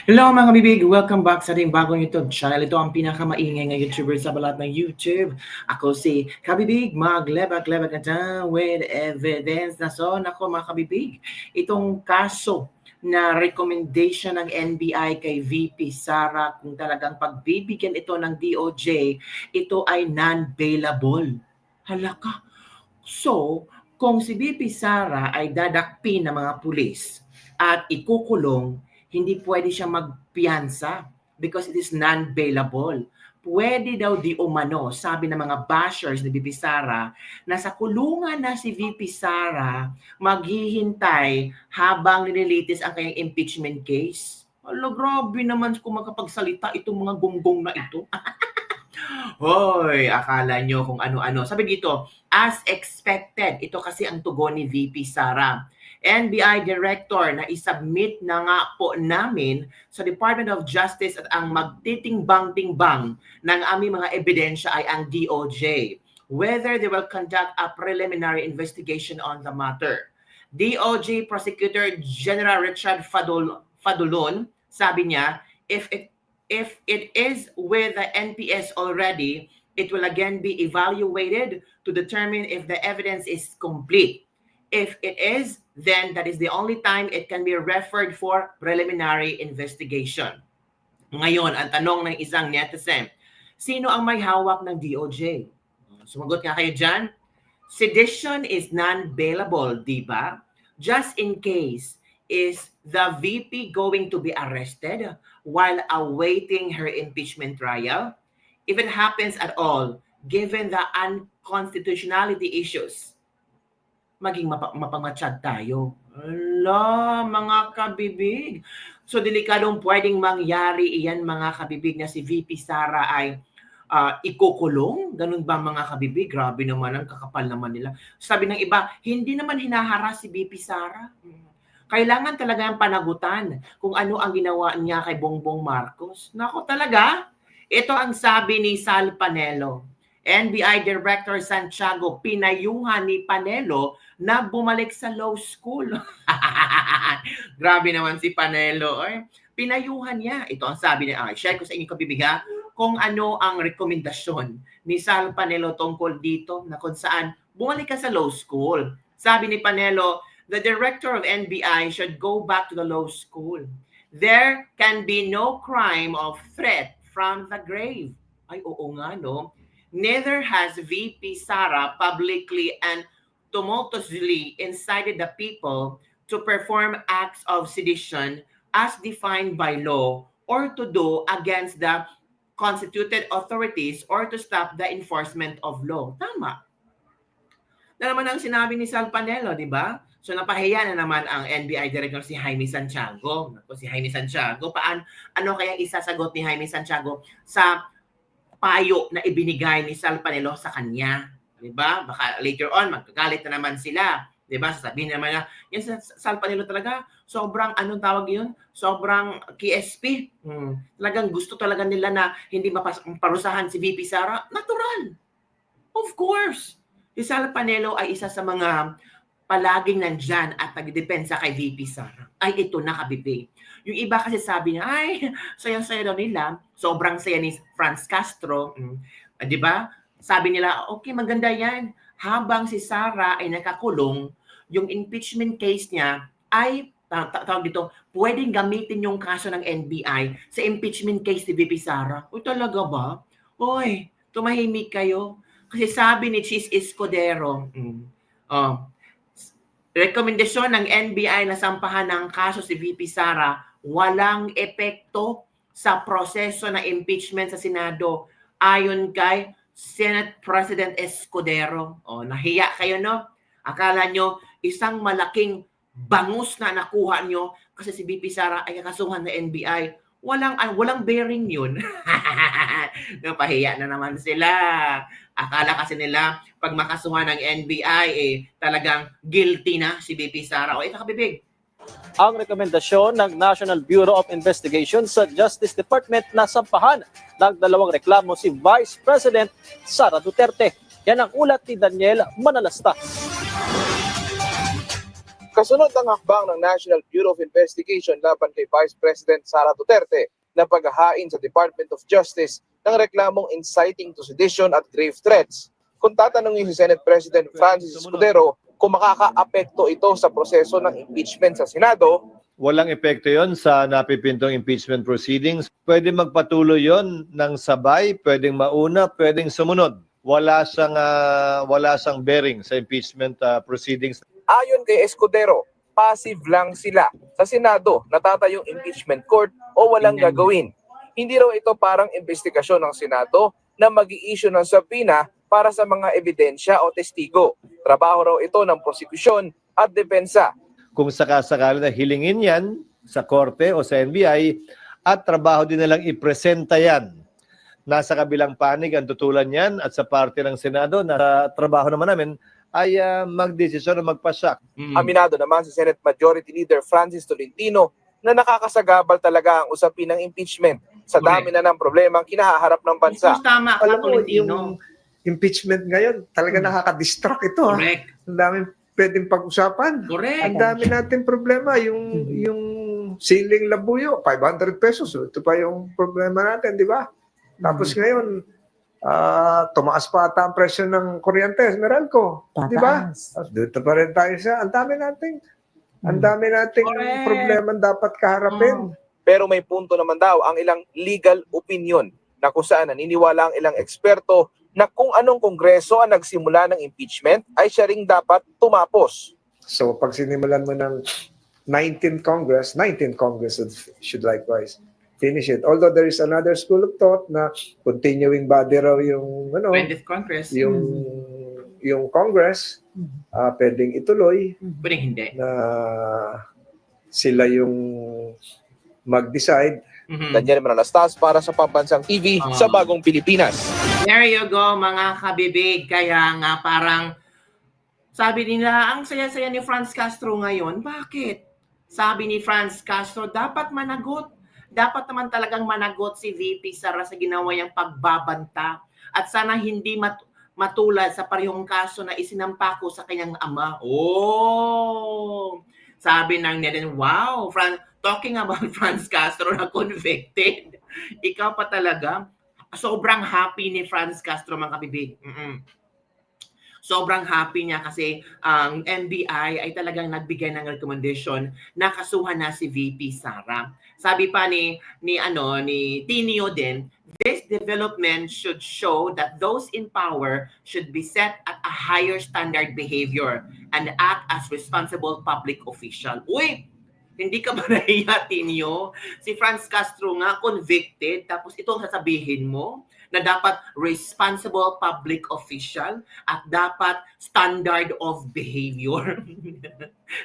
Hello mga kabibig! Welcome back sa ating bagong YouTube channel. Ito ang pinakamaingay na YouTuber sa balat ng YouTube. Ako si Kabibig, maglebak-lebak na dyan with evidence na so. Nako mga kabibig, itong kaso na recommendation ng NBI kay VP Sara kung talagang pagbibigyan ito ng DOJ, ito ay non-bailable. Halaka! So, kung si VP Sara ay dadakpin ng mga pulis at ikukulong, hindi pwede siya magpiyansa because it is non-bailable. Pwede daw di umano, sabi ng mga bashers ni VP Sara, na sa kulungan na si VP Sara maghihintay habang nililitis ang kanyang impeachment case. Alo, grabe naman kung makapagsalita itong mga gonggong na ito. Hoy, akala nyo kung ano-ano. Sabi dito, as expected, ito kasi ang tugon ni VP Sara. NBI Director na isubmit na nga po namin sa Department of Justice at ang magtitingbang-tingbang ng aming mga ebidensya ay ang DOJ. Whether they will conduct a preliminary investigation on the matter. DOJ Prosecutor General Richard Fadulon, sabi niya, if it is with the NPS already, it will again be evaluated to determine if the evidence is complete. If it is, then that is the only time it can be referred for preliminary investigation. Ngayon, ang tanong ng isang netizen, sino ang may hawak ng DOJ? Sumagot nga kayo dyan. Sedition is non-bailable, di ba? Just in case, is the VP going to be arrested while awaiting her impeachment trial? If it happens at all, given the unconstitutionality issues, maging mapamatsyag tayo. Ala, mga kabibig. So, delikadong pwedeng mangyari iyan, mga kabibig, na si VP Sara ay ikukulong? Ganun ba, mga kabibig? Grabe naman, ang kakapal naman nila. Sabi ng iba, hindi naman hinaharas si VP Sara. Kailangan talaga ang panagutan kung ano ang ginawa niya kay Bongbong Marcos. Nako talaga, ito ang sabi ni Sal Panelo. NBI Director Santiago, pinayuhan ni Panelo na bumalik sa law school. Grabe naman si Panelo. Pinayuhan niya. Ito ang sabi niya. Share ko sa inyo, kabibiga, kung ano ang rekomendasyon ni Sal Panelo tungkol dito na kung saan bumalik ka sa law school. Sabi ni Panelo, the director of NBI should go back to the law school. There can be no crime of threat from the grave. Ay, oo nga, no? Neither has VP Sara publicly and tumultuously incited the people to perform acts of sedition as defined by law or to do against the constituted authorities or to stop the enforcement of law. Tama. Na naman ang sinabi ni Sal Panelo, di ba? So napahiya na naman ang NBI Director si Jaime Santiago. Si Jaime Santiago, ano kaya isasagot ni Jaime Santiago sa payo na ibinigay ni Sal Panelo sa kanya? Di ba? Baka later on, magkagalit na naman sila. Di ba? Sasabihin naman na, yan Sal Panelo talaga, sobrang, anong tawag yun? Sobrang KSP. Talagang gusto talaga nila na hindi maparusahan si VP Sara. Natural. Of course. Si Sal Panelo ay isa sa mga palaging nandyan at nagdepensa kay VP Sara. Ay, ito na, kabibig. Yung iba kasi sabi niya, ay, saya-saya daw nila. Sobrang saya ni Franz Castro. Di ba? Sabi nila, okay, maganda yan. Habang si Sara ay nakakulong, yung impeachment case niya ay, tawag dito, pwedeng gamitin yung kaso ng NBI sa impeachment case ni VP Sara. O talaga ba? Oy, tumahimik kayo. Kasi sabi ni Chis Escudero, rekomendasyon ng NBI na sampahan ng kaso si VP Sara, walang epekto sa proseso na impeachment sa Senado ayon kay Senate President Escudero. Nahiya kayo, no? Akala nyo isang malaking bangus na nakuha nyo kasi si VP Sara ay kakasuhan ng NBI. Walang bearing yun. Napahiya na naman sila. Akala kasi nila pag makasuhan ng NBI, talagang guilty na si VP Sara. Ito, kabibig. Ang rekomendasyon ng National Bureau of Investigation sa Justice Department na sampahan ng dalawang reklamo si Vice President Sara Duterte. Yan ang ulat ni Daniel Manalastas. Kasunod ng hakbang ng National Bureau of Investigation laban kay Vice President Sara Duterte na paghahain sa Department of Justice ng reklamong inciting to sedition at grave threats. Kung tatanungin si Senate President Francis Escudero kung makaka-apekto ito sa proseso ng impeachment sa Senado, walang epekto yon sa napipintong impeachment proceedings. Pwede magpatuloy yon ng sabay, pwedeng mauna, pwedeng sumunod. Wala siyang bearing sa impeachment proceedings. ayon kay Escudero, passive lang sila. Sa Senado, natatayong impeachment court o walang gagawin. Hindi raw ito parang investigasyon ng Senado na mag-i-issue ng subpoena para sa mga ebidensya o testigo. Trabaho raw ito ng prosekusyon at depensa. Kung sakasakali na hilingin yan sa korte o sa NBI, at trabaho din nilang ipresenta yan. Nasa kabilang panig ang tutulan yan at sa parte ng Senado na trabaho naman namin ay magdesisyon o magpasyak. Aminado naman si Senate Majority Leader Francis Tolentino na nakakasagabal talaga ang usapin ng impeachment sa dami na ng problema ang kinahaharap ng bansa. Tama ka, Alam mo, Tolentino. yung impeachment ngayon, talaga nakaka-distract ito. Ha? Correct. Ang daming pwedeng pag-usapan. Correct. Ang dami natin problema. Yung siling labuyo, 500 pesos. Ito pa yung problema natin, di ba? Tapos ngayon, tumaas pa ata ang presyo ng kuryente, Meralco. Di ba? Dito pa rin tayo sa, ang dami nating Correct. problema dapat kaharapin. Pero may punto naman daw ang ilang legal opinion na kung saan naniniwala ang ilang eksperto na kung anong kongreso ang nagsimula ng impeachment ay siya ring dapat tumapos. So pag sinimulan mo ng 19th Congress should likewise finish it. Although there is another school of thought na continuing body raw yung 20th Congress. yung Congress, pwedeng ituloy Pwedeng hindi. na sila yung mag-decide. Daniel Manalastas para sa Pambansang TV sa Bagong Pilipinas. There you go, mga kabibig. Kaya nga parang sabi nila, ang saya-saya ni Franz Castro ngayon. Bakit? Sabi ni Franz Castro, dapat managot. Dapat naman talagang managot si VP Sara sa ginawa niyang pagbabanta. At sana hindi matulad sa parehong kaso na isinampa ko sa kanyang ama. Oh! Sabi ng neden, wow, talking about Franz Castro na convicted. Ikaw pa talaga. Sobrang happy ni Franz Castro, mga kabibig. Sobrang happy niya kasi ang NBI ay talagang nagbigay ng recommendation na kasuhan na si VP Sara. Sabi pa ni Tinio din, this development should show that those in power should be set at a higher standard behavior and act as responsible public official. Uy! Hindi ka ba nahiya, Tinio? Si Franz Castro nga, convicted, tapos ito ang sasabihin mo na dapat responsible public official at dapat standard of behavior.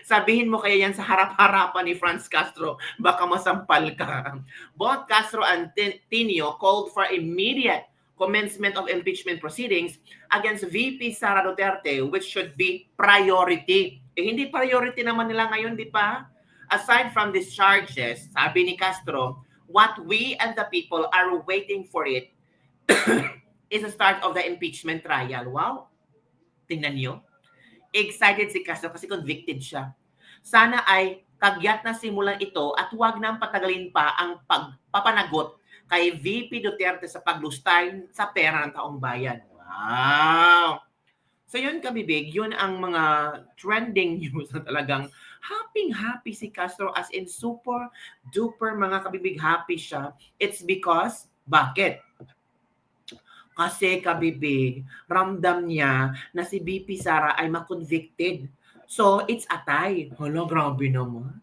Sabihin mo kaya yan sa harap-harapan ni Franz Castro, baka masampal ka. Both Castro and Tinio called for immediate commencement of impeachment proceedings against VP Sara Duterte, which should be priority. Hindi priority naman nila ngayon, di pa? Aside from these charges, sabi ni Castro, what we and the people are waiting for it is the start of the impeachment trial. Wow! Tingnan niyo. Excited si Castro kasi convicted siya. Sana ay kagyat na simulan ito at huwag nang patagalin pa ang pagpapanagot kay VP Duterte sa paglustay sa pera ng taong bayan. Wow! So yun, kabibig, yun ang mga trending news na talagang happy si Castro, as in super duper mga kabibig, happy siya. It's because, bakit? Kasi kabibig, ramdam niya na si VP Sara ay makonvicted. So, it's a tie. Hala, grabe naman.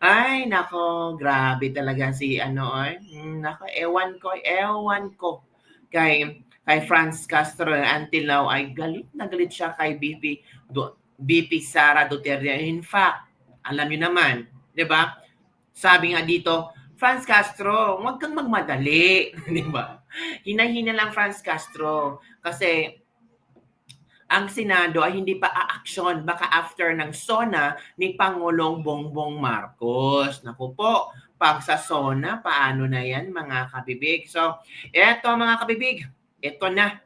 Ay, nako, grabe talaga si nako, ewan ko. Kay Franz Castro until now ay galit siya kay VP Sara Duterte. In fact, alam niyo naman, 'di ba? Sabi nga dito, Franz Castro, huwag kang magmadali, 'di ba? Hina-hina lang Franz Castro kasi ang Senado ay hindi pa aaksyon baka after ng SONA ni Pangulong Bongbong Marcos. Naku po, pag sa SONA, paano na yan mga kabibig? So, eto mga kabibig, ito na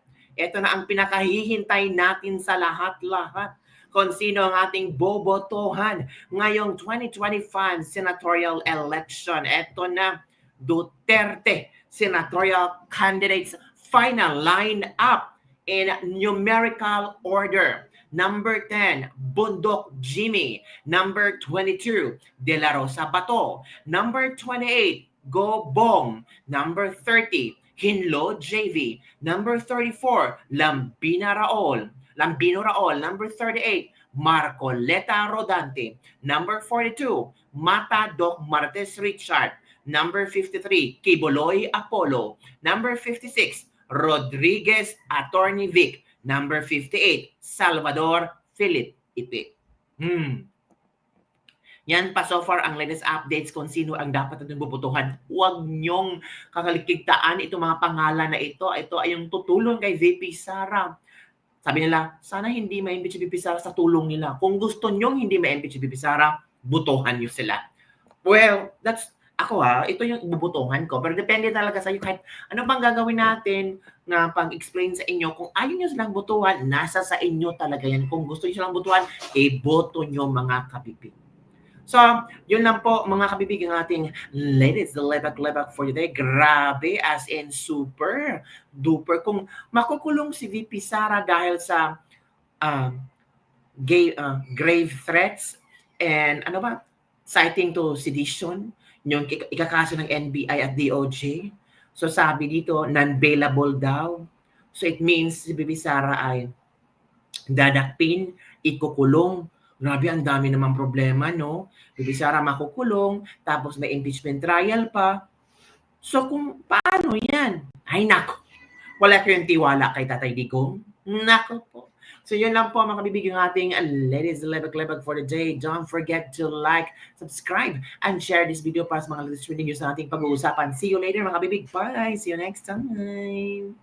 ang pinakahihintay natin sa lahat-lahat. kung sino ang ating bobotohan ngayong 2025 senatorial election. Ito na, Duterte senatorial candidates final line up in numerical order. Number 10, Bundok Jimmy. Number 22, De La Rosa Bato. Number 28, Go Bong. Number 30, Hinlo JV. Number 34, Lambino Raol. Number 38, Marcoleta Rodante. Number 42, Mata Doc Martes Richard. Number 53, Kiboloy Apollo. Number 56, Rodriguez Attorney Vic. Number 58, Salvador Philip Ipe. Yan pa so far ang latest updates kung sino ang dapat natin bubutuhan. Huwag nyong kakalikigtaan itong mga pangalan na ito. Ito ay yung tutulong kay VP Sara. Sabi nila, sana hindi ma-impeach si VP Sara sa tulong nila. Kung gusto nyong hindi ma-impeach si VP Sara, butuhan nyo sila. Well, that's ako ito yung bubutuhan ko. Pero depende talaga sa iyo kahit ano bang gagawin natin na pag-explain sa inyo. Kung ayaw nyo silang butuhan, nasa sa inyo talaga yan. Kung gusto nyo silang butuhan, boto nyo mga kabibig. So, yun lang po mga kabibig ang ating latest lebak-lebak for today. Grabe, as in super duper. Kung makukulong si VP Sara dahil sa grave threats and citing to sedition, yung ikakaso ng NBI at DOJ. So sabi dito, non-bailable daw. So it means si VP Sara ay dadakpin, ikukulong. Grabe, ang dami namang problema, no? VP Sara makukulong, tapos may impeachment trial pa. So kung paano yan? Ay nako, wala ko yung tiwala kay Tatay Digong. Nako po. So yun lang po mga kabibig yung ating latest lebak-lebak for the day. Don't forget to like, subscribe, and share this video para sa mga latest trending news na ating pag-uusapan. See you later mga kabibig. Bye! See you next time!